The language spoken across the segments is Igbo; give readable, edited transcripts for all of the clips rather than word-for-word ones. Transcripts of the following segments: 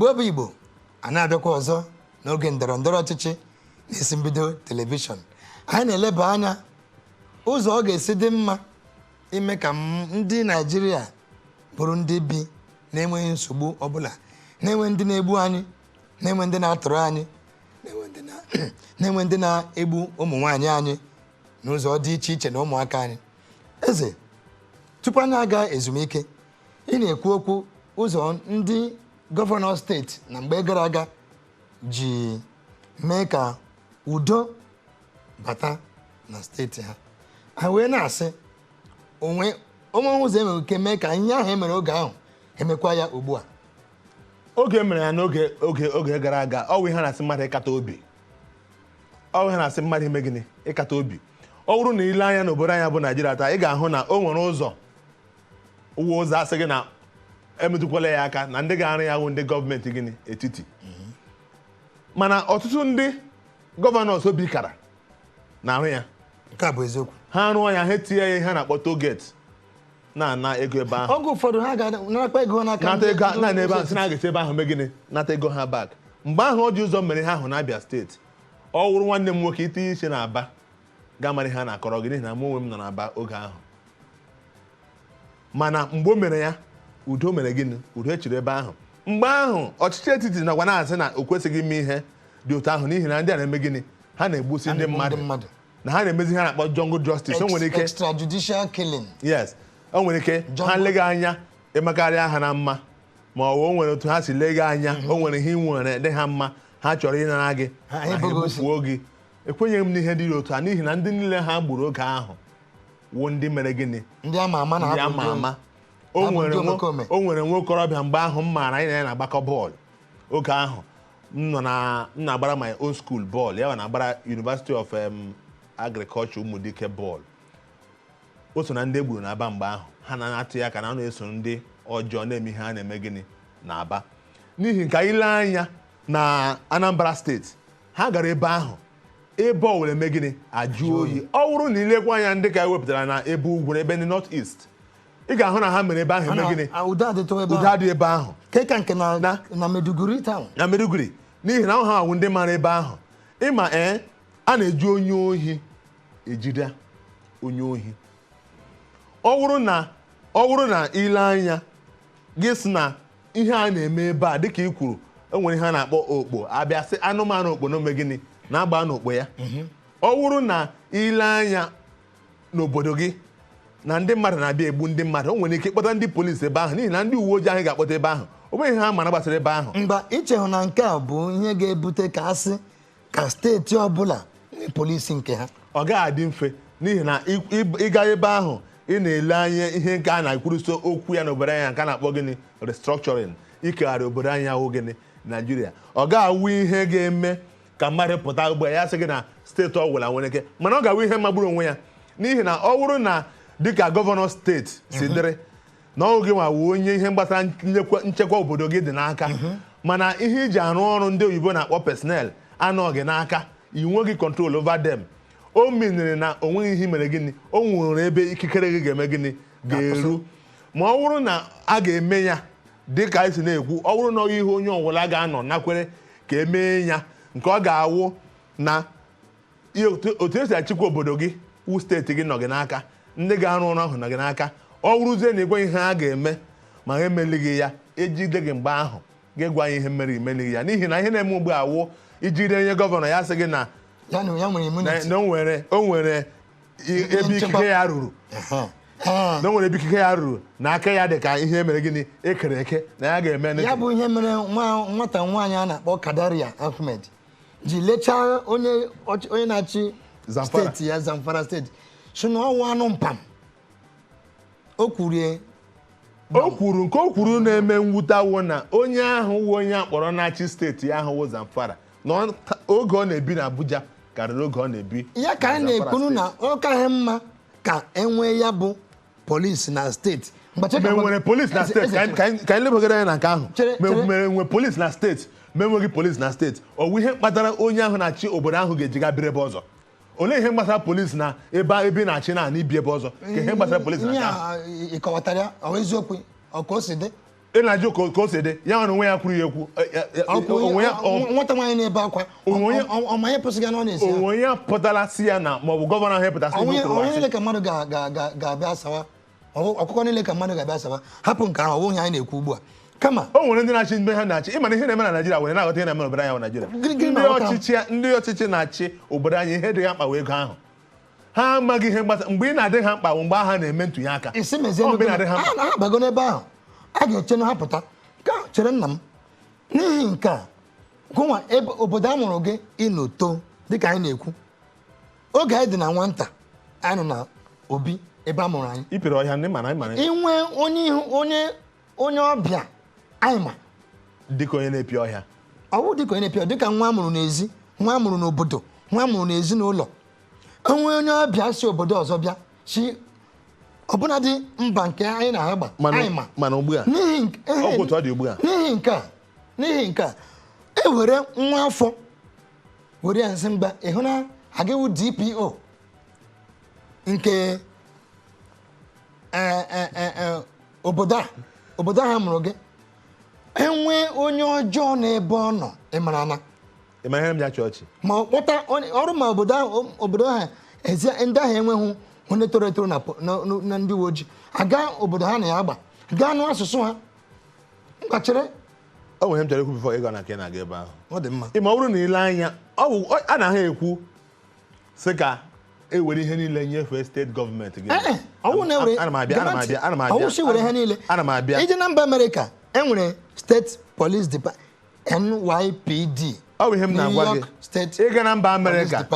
Igbo bụ Igbo a na-abịakwa ọzọ n'oge ndọrọndọrọ ọchịchị n'isi mbido telivishọn. Anyị na-eleba anya ụzọ ọ ga-esi dị mma ime ka ndị Naịjirịa bụrụ ndị bi na-enweghị nsogbu ọbụla, na-enwe ndị na-egbu anyị, na-enwe ndị na-atụrụ anyị, na-enwe ndị na-egbu ụmụ nwaanyị anyị n'ụzọ dị iche iche na ụmụaka anyị. Eze, tupu anyị aga ezumike, ị na-ekwu okwu ụzọ ndị gọvanọ steeti na mgbe gara aga ji mee ka udo bata na steeti ha. Ha wee na-asị onwe ụzọ enwere ike mee ka ihe ahụ emere oge ahụ emekwa ya ugbu a. Oge mere ya n'oge gara aga, ọ bụ ihe na-asị mmadụ ịkata obi. Ọ bụ ihe na-asị mmadụ ime gịnị? Ịkata obi. Ọ bụrụ na ile anya n'obodo anya bụ Naịjirịa taa, ị ga-ahụ na o nwere ụzọ asị gị na emetụkwala ya aka na ndị ga-arụ ya bụ ndị gọọmenti gịnị etiti. Mana ọtụtụ ndị gọvanọs obi kara na-arụ ya. Nke a bụ eziokwu. Ha rụọ ya, ha tinye ya ihe a na-akpọ toll gate na ego ebe ahụ. Oge ụfọdụ ha ga-anakwa ego n'aka nata ego na ebe ahụ, si na ga-esi ebe ahụ mee gịnị? Nata ego ha bak. Mgbe ahụ ọ dị ụzọ mere ha ahụ n'Abịa steeti. Ọ wụrụ nwanne m nwoke itinye isi na Aba ga-amara ihe a na-akọrọ gị n'ihi na mụ onwe m nọ n'Aba oge ahụ. Mana mgbe o mere ya, udo mere gịnị? Udo echiri ebe ahụ. Mgbe ahụ ọchịchị etiti nakwa na-asị na o kwesịghị ime ihe dị otu ahụ n'ihi na ndị a na-eme gịnị? Ha na-egbusi ndị mmadụ na ha na-emezi ihe a na-akpọ jungle justice. O nwere ike extrajudicial killing. Yes, o nwere ike ha nlega anya ịmakarịa ha na mma, ma ọ o nwere otu ha si lega anya, o nwere ihe nwere dị ha mma, ha chọrọ ịnara gị, ha ebufuo gị. Ekwenyeghị m n'ihe dị otu a n'ihi na ndị niile ha gburu oge ahụ wụ ndị mere gịnị? Ndị ama ama na ama. O nwere nwa okorobịa mgbe ahụ m maara anyị na ya na-agbakọ bọọlụ. Oge ahụ m na-agbara my own school bọọlụ, ya na-agbara University of Agriculture Ụmụdike bọọlụ. O so na ndị egburu n'Aba mgbe ahụ. Ha na-atụ ya ka na na-eso ndị ọjọọ na-eme ihe ha na-eme gịnị n'Aba. N'ihi nke ile anya na Anambra steeti, ha gara ebe ahụ, ebe ọ were eme gịnị? Ajụ oyi. Ọ bụrụ na ilekwa anya ndị ka ewepụtara na ebe ugwu na ebe ndị North East, ị ga-ahụ na ha mere ebe ahụ eme gịnị? Udo adị ebe ahụ. Keka nke na Meduguri taa. Na Meduguri, n'ihi na ha awụ ndị mara ebe ahụ. Ịma a na-eji onye ohi ejide onye ohi. Ọ bụrụ na ile anya gị sị na ihe a na-eme ebe a dịka i kwuru, enwere ihe a na-akpọ okpo, abịa sị anụmanụ okpo n'ome gịnị na-agba n'okpo ya. Ọ bụrụ na ile anya n'obodo gị na ndị mmadụ na-abịa egbu ndị mmadụ, o nwere ike ịkpọta ndị polisi ebe ahụ n'ihi na ndị uwe ojii ahụ ga-akpọta ebe ahụ. O nweghị ihe ha mara gbasara ebe ahụ. Mgbe ichehụ na nke a bụ ihe ga-ebute ka asị ka steeti ọbụla nwee polisi nke ha. Ọ gaghị adị mfe n'ihi na ịga ebe ahụ ị na-ele anya ihe nke a na-ekwuruso okwu ya n'obodo anya nke a na-akpọ gịnị? Restructuring, ikegharị obodo anya ahụ gịnị? Naijiria. Ọ ga-awụ ihe ga-eme ka mmadụ pụta ugbu a ya sị gị na steeti ọbụla nwere ike, mana ọ ga-awụ ihe magburu onwe ya n'ihi na ọ bụrụ na dịka gọvanọ steeti si dịrị na ọ gị nwa wuo onye ihe gbasara nchekwa obodo gị dị n'aka, mana ihe iji arụ ọrụ ndị oyibo na-akpọ personnel anọghị n'aka, i nweghị control over them. O menere na o nweghị ihe mere gịnị? O nwere ebe ikikere gị ga-eme gịnị? Ga-eru. Ma ọ bụrụ na a ga-eme ya dịka anyị si na-ekwu, ọ bụrụ na ọ ihe onye ọbụla ga-anọ nakwere ka emee ya, nke ọ ga-awụ na otu esi achịkwa obodo gị wụ steeti gị nọ gị n'aka, ndị ga-arụ ọrụ ahụ nọ gị n'aka. Ọ bụrụzie na ịgwa ihe ha ga-eme ma ha emelighị ya, ejide gị mgbe ahụ ga-egwa anyị ihe mere imelighị ya, n'ihi na ihe na-eme ugbu awụ ijide nye gọvanọ ya sị gị na o nwere ebe ikike ya ruru, na o nwere ebe ikike ya ruru na aka ya dị ka ihe mere gịnị? Ekere eke na ya ga-eme. Ya bụ ihe mere nwata nwaanyị a na-akpọ Kadaria Ahmed ji lechaa onye na-achị steeti ya, Zamfara steeti, si na ọnwụ anụ mpam. O kwuru nke o kwuru na-eme mwute awụ na onye ahụ wụ onye akpọrọ na-achị steeti ya ahụ wụ Zamfara, na oge ọ na-ebi na Abuja karịrị oge ọ na-ebi ya. Ka a na-ekwuru na ọ kaghị mma ka enwee ya bụ polisi na steeti. Nwere polisi na steeti ka anyị lebagara anya na nke ahụ. Nwe polisi na steeti ma enweghị polisi na steeti, ọ bụ ihe kpatara onye ahụ na-achị obodo ahụ ga-eji ga biri ebe ọzọ. Olee ihe gbasara polisi na ebe na-achị na ibi ebe ọzọ? Ka ihe gbasara polisi na ịkọwatara ya ọ eziokwu ọ ka o si dị? ị na-ajụ ka o si dị ya nwere onwe ya kwuru ya ekwu nwata nwaanyị na-ebe akwa ọmanye pụsịga na ọ na-esi onwe ya pụtara si ya na maọbụ gọvanọ ahụ epụtasị onye niile ka mmadụ ga-abịa asawa ọkụkọ niile ka mmadụ ga-abịa asawa hapụ nke ahụ onye anyị na-ekwu ugbu a kama o nwere ndị na-achị mgbe ha na-achị ịma na ihe na-eme na Naịjirịa were na-aghọta ihe na-eme n'obodo anyị Naịjirịa ndị ọchịchị na-achị obodo anyị ihe dị ha mkpa ego ahụ ha amaghị ihe mgbasa mgbe ị na-adị ha mkpa mgbe ha na-eme ntụnye aka ha bago n'ebe ahụ a ga-eche na ha pụta ka chere nna m n'ihi nke a gụnwa obodo a mụrụ gị ịnọto dịka anyị na-ekwu oge anyị dị na nwata anyị nọ na obi ebe a mụrụ anyị ipere ọhịa ndị mana inwe onye ọbịa anyị ma dịka onye na-epi ọhịa ọwụ dịka onye na-epi ọhịa dịka nwa amụrụ n'ezi nwa amụrụ n'obodo nwa amụrụ n'ezinụlọ onwe onye ọbịa si obodo ọzọ bịa si ọbụnadị mba nke anyị na-agba anyị ma mana ugbu a n'ihi nke a ewere nwa afọ were ya nsị mgba ịhụ na agịwụ DPO nke obodo ha mụrụ gị enwe onye ọjọọ n'ebe ọ nọ ịmara na ihe m ya chọọchị ma ọ kpọta ọrụ ma obodo ha ndị ahụ enweghị onye toro etoro na ndị uwe ojii aga obodo ha na ya agba gaa n'asụsụ ha mgbachere ọ nwere m chọrọ ikwu bifọ ịga na nke na-aga ebe ahụ ọ dị mma ịma ọ bụrụ na ile anya a na ha ekwu sị ka ewere ihe niile nyefee steeti gọọmenti gị ọwụsị were ha niile ije na mba Amerịka enwere steeti police department NYPD ọ bụ ihe m na-agwa gị ịga na mba Amerịka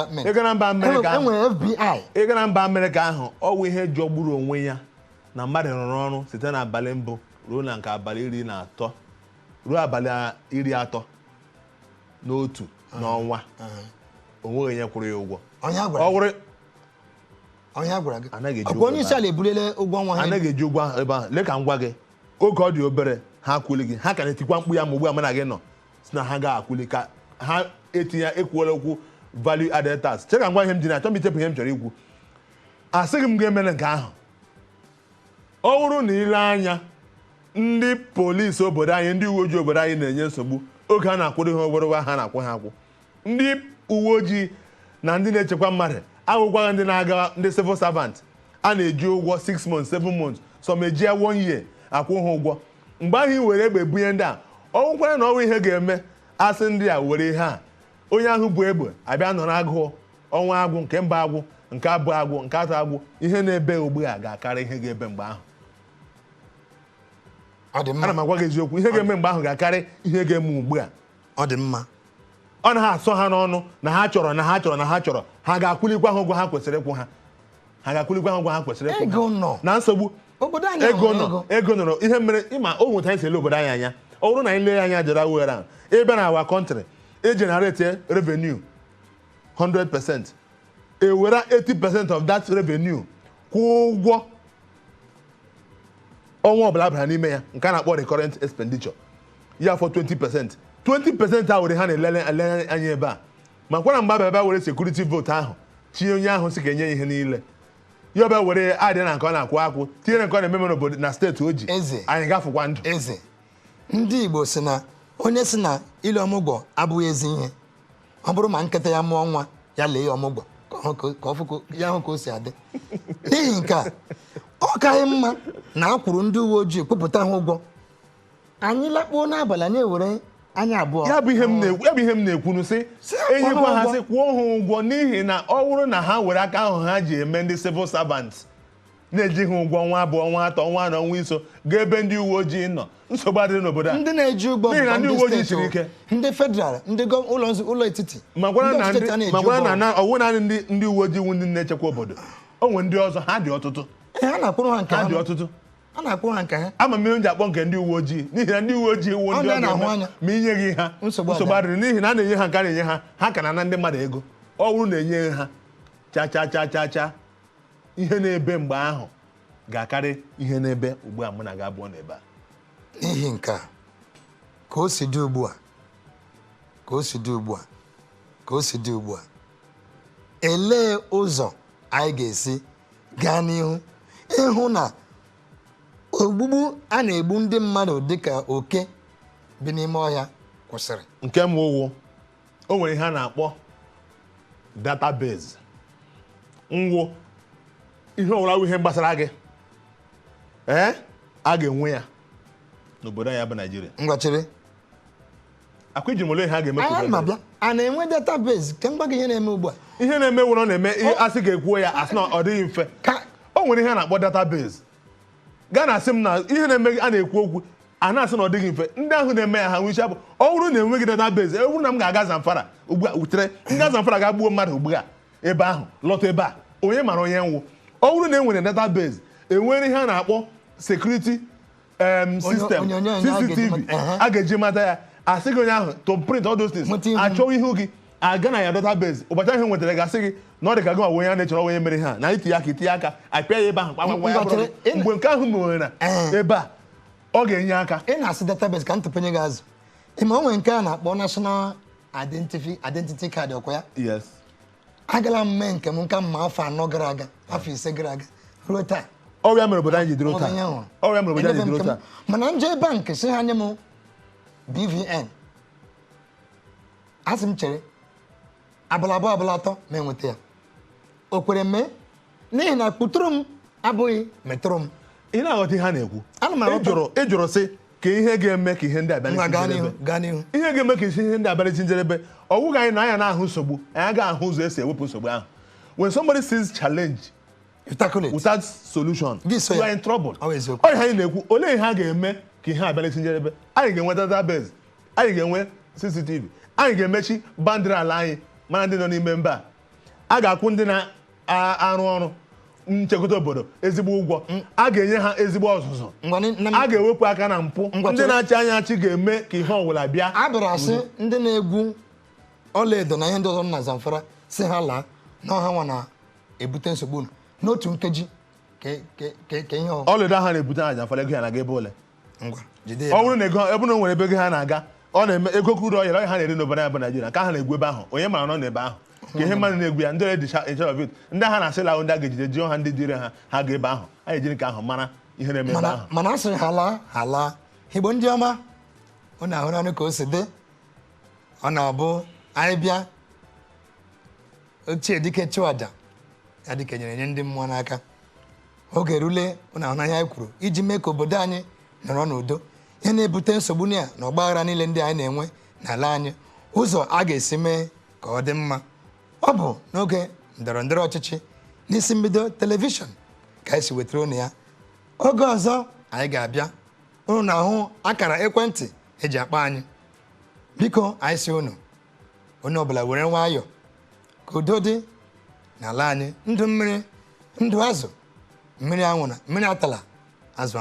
enwere FBI ịga na mba Amerịka ahụ ọ bụ ihe jọgburu onwe ya na mmadụ rụrụ ọrụ site n'abalị mbụ ruo na nke abalị 13 ruo abalị 30 n'otu n'ọnwa onweghị onye kwụrụ ya ụgwọ onye gwara gị onye isi ala ebulele ụgwọ ọnwa ha anaghị eji ụgwọ ebe ahụ lee ka m gwa gị oge ọ dị obere ha akwụli gị ha ka na-etikwa mkpu ya ma ugbu a mana gị nọ si na ha ga-akwụli ka ha etinye ekwuola okwu value added tax cheka ngwa ihe m ji na-achọ m ichepụ ihe m chọrọ ikwu asịghị m ga-emere nke ahụ ọ bụrụ na ile anya ndị polisi obodo anyị ndị uwe ojii obodo anyị na-enye nsogbu oge ha na-akwụrụ ha obere ha na-akwụ ha akwụ ndị uwe ojii na ndị na-echekwa mmadụ agwụgwaghị ndị na-aga ndị civil servant a na-eji ụgwọ 6 months 7 months some ejie 1 year akwụ ha ụgwọ mgbe ahụ i were egbe bunye ndị a ọ nwụkwara na ọnwa ihe ga-eme asị ndị a were ihe a onye ahụ bụ egbe abịa nọ n'agụụ ọnwa agwụ nke mba agwụ nke abụọ agwụ nke atọ agwụ ihe na-ebe ugbu a ga-akarị ihe ga-ebe mgbe ahụ ana m agwa gị eziokwu ihe ga-eme mgbe ahụ ga-akarị ihe ga-eme ugbu a ọ dị mma ọ na ha asọ ha n'ọnụ na ha chọrọ ha ga-akwụlikwa ha ụgwọ ha kwesịrị ịkwụ ha na nsogbu ego nọrọ ihe mere ịma o nweta anyị si ele obodo anyị anya ọ bụrụ na anyị lee anya jere were ahụ ebe na awa kọntrị ejenerate revenue 100% ewere 80% of that revenue kwụọ ụgwọ ọnwa ọbụla bara n'ime ya nke a na-akpọ recurrent expenditure ya for 20% a were ha na-elele anya ebe a ma kwara mgbe abịa were security vote ahụ tinye onye ahụ si ga-enye ihe niile ya ọbịa were adị na nke ọ na-akwụ akwụ tinye na nke ọ na-eme n'obodo na steeti oji anyị gafụkwa ndụ eze ndị Igbo si na onye si na ile ọmụgwọ abụghị ezi ihe ọ bụrụ ma nkịta ya mụọ nwa ya lee ya ọmụgwọ ka ya hụ ka o si adị n'ihi nke a ọ kaghị mma na akwụrụ ndị uwe ojii kwupụta ha ụgwọ anyị lakpuo n'abalị anyị ewere anya abụọ ya bụ ihe m na-ekwunu sị enyekwa ha sị kwụọ ha ụgwọ n'ihi na ọ bụrụ na ha were aka ahụ ha ji eme ndị civil servant na-eji ha ụgwọ ọnwa abụọ ọnwa atọ ọnwa anọ ọnwa iso ga ebe ndị uwe ojii nọ nsogbu adịrị n'obodo a ndị na-eji ụgbọ n'ihi na ndị uwe ojii siri ike ndị federal ndị ụlọ etiti magwara na ọwụ naanị ndị uwe ojii wu ndị na-echekwa obodo o nwere ndị ọzọ ha dị ọtụtụ a na-akwụ ha nke ha ama m ihe m ji akpọ nke ndị uwe ojii n'ihi na ndị uwe ojii wu ndị ọbịa ma inye gị ha nsogbu adịrị n'ihi na a na-enye ha nke a na-enye ha ka na ndị mmadụ ego ọ bụrụ na enye ha cha ihe na-ebe mgbe ahụ ga-akarị ihe na-ebe ugbu a mụ na ga-abụọ n'ebe a n'ihi nke a ka o si dị ugbu a elee ụzọ anyị ga-esi gaa n'ihu ịhụ na ogbugbu a na-egbu ndị mmadụ dịka oke bi n'ime ọhịa kwụsịrị. nke m ụwụ o nwere ihe a na-akpọ database nwụ ihe ọwụla ihe gbasara gị a ga-enwe ya n'obodo anyị bụ Naịjirịa. Ngwachiri akwa iji mole ihe a ga-eme a na-enwe database ka mgba gị ihe na-eme ugbu a. ihe na-eme wụrụ na-eme asị ga-ekwuo ya asị na ọ dịghị mfe. O nwere ihe a na-akpọ database gaa na asị m na ihe na-eme a na-ekwu okwu a na-asị na ọ dịghị mfe ndị ahụ na-eme ya ha nwee bụ ọ bụrụ na enweghị database e bụrụ na m ga-aga Zamfara ugbu a wutere ndị Zamfara ga-agbuo mmadụ ugbu a ebe ahụ lọta ebe a onye mara onye nwụ. Ọ bụrụ na e nwere database enwere ihe a na-akpọ security system CCTV a ga-eji mata ya asị gị onye ahụ to print all those things achọ ihu gị aga na ya database ụbọchị ahụ nwetara gị asị gị na ọ dị ka gị onye a na-echọrọ onye mere ha na itinye aka itinye aka apịa ya ebe ahụ kpakpakpa ya bụrụ mgbe nke ahụ mere na ebe a ọ ga-enye aka. Ị na-asị database ka ntụpenye gị azụ ịma o nwere nke a na-akpọ national identity card ọkwa ya. Yes. Agala m mee nke m nka mma afọ 4 gara aga afọ 5 gara aga ruo taa. Ọrịa mere obodo anyị ji dịrị taa. Ọrịa mere obodo anyị ji dịrị taa. Mana nje bank si ha nye m BVN asị m chere abụla atọ ma enweta ya o kwere mee n'ihi na kpụtụrụ m abụghị metụrụ m. Ị na-aghọta ihe a na-ekwu ị jụrụ sị ka ihe ga-eme ka ihe ndị abịa ihe ga-eme ka ihe ndị abịa njedebe ọ bụghị anyị na anya na-ahụ nsogbu anyị agaghị ahụ ụzọ esi ewepụ nsogbu ahụ. When somebody sees challenge without solution you are in trouble. Ọ ihe anyị na-ekwu olee ihe a ga-eme ka ihe abịa njedebe anyị ga-enwe database anyị ga-enwe CCTV anyị ga-emechi bandịrị ala anyị mana ndị nọ n'ime mba a ga-akwụ ndị na-arụ ọrụ nchekwa obodo ezigbo ụgwọ a ga-enye ha ezigbo ọzụzụ a ga-ewepụ aka na mpụ ndị na-achị anya achị ga-eme ka ihe ọbụla bịa. A bịara asị ndị na-egwu ọlaedo na ihe ndị ọzọ na Zamfara si ha laa na ọha nwa na-ebute nsogbu n'otu nkeji ka ihe ọlaedo ahụ na-ebute na Zamfara ego ya na-aga ebe ole ọ bụrụ na ego nwere ebe ego ha na-aga ọ na-eme ego kwuru ọya ha na-eri n'obodo anyị bụ Naịjirịa ka ha na-egwu ebe ahụ onye mara nọ n'ebe ahụ ka ihe mmadụ na-egwu ya ndị ọrụ dị ndị agha na-asịla ahụ ndị a ga-ejide ji ha ndị dịre ha ga ebe ahụ anyị ejiri nke ahụ mara ihe na-eme ebe ahụ. Mana a sịrị ha laa Igbo ndị ọma ọ na-ahụrụ anụ ka o si dị ọ na-abụ anyị bịa ochie dike chụaja ya dike nyere nye ndị mmụọ n'aka oge rule ọ na-ahụ anya anyị kwuru iji mee ka obodo anyị nọrọ n'udo ihe na-ebute nsogbu na ọgbaghara niile ndị anyị na-enwe n'ala anyị ụzọ a ga-esi mee ka ọ dị mma ọ bụ n'oge ndọrọ ndọrọ ọchịchị n'isi mbido telivishọn ka anyị si wetara unu ya. Oge ọzọ anyị ga-abịa unu na-ahụ akara ekwentị eji akpọ anyị biko anyị si unu onye ọbụla were nwayọọ ka udo dị n'ala anyị ndụ mmiri ndụ azụ mmiri anwụ na mmiri atala azụ anwụ.